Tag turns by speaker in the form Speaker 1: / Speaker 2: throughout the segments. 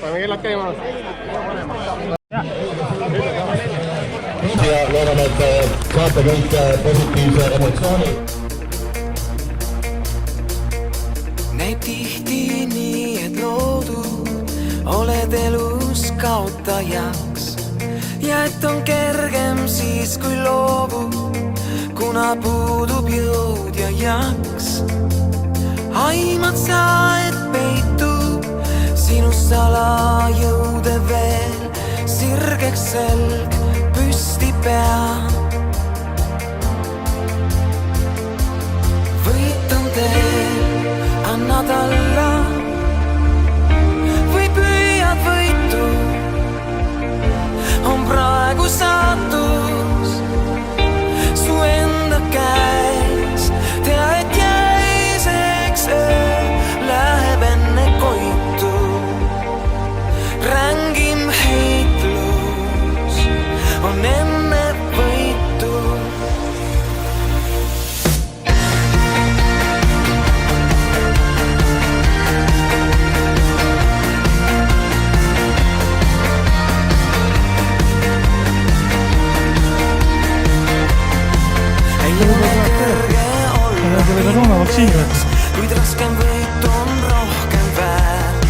Speaker 1: Paneme kellad käima.
Speaker 2: Ja loodan, et saate kõik positiivse emotsiooni.
Speaker 3: Näib tihti nii, et loodud oled elus kaotajaks ja et on kergem siis, kui loobud, kuna puudub jõud ja jaks. Aimad sa, et peitub sinust salajõude veel, sirgeks selg, püsti pea. Võit on teel, annad alla või püüad võitu, on praegu saatus su enda käes. Tea, et jäiseks läheb enne koitu. Rängim heitlus on enne võitu. Kuid raskem võit on rohkem väärt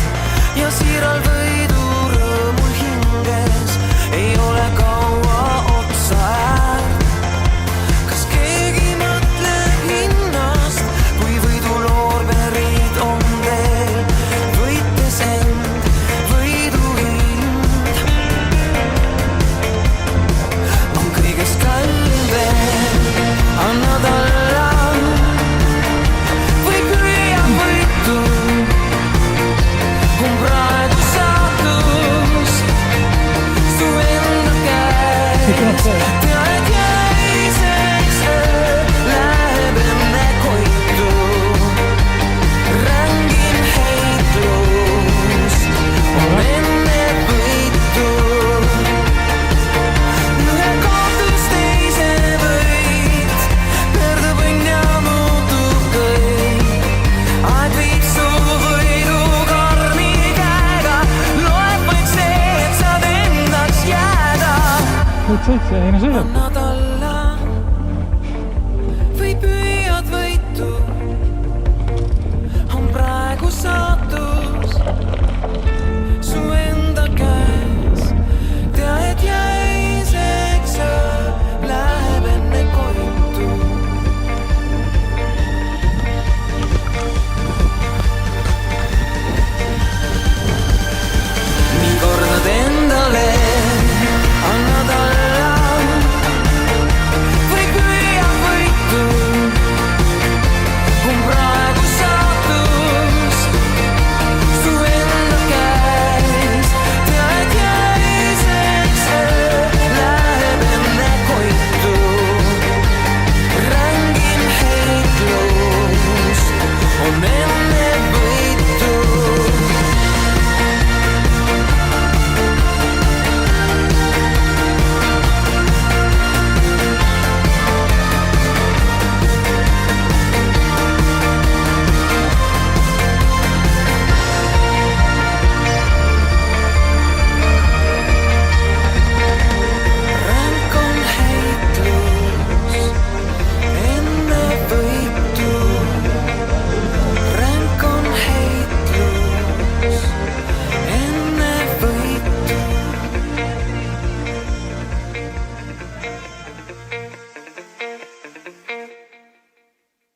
Speaker 3: ja siiral võidu rõõmul hinges ei ole kaua otsa äärt. Kas keegi mõtleb hinnast, kui võidu loorberid on veel, võites end võidu hind on kõigest kallim veel, annad alla või püüab võitu, on praegu saatus su enda käes. Tea, et jäiseks läheb enne koitu. Rängim heitlus on enne võitu. Ühe kaotus teise võit, pöördub õnn ja muutub kõik. Aeg viib su võidu karmi käega, loeb vaid see, et saad endaks jääda.
Speaker 4: Nüüd 7 ja ei sõidab.
Speaker 3: Annad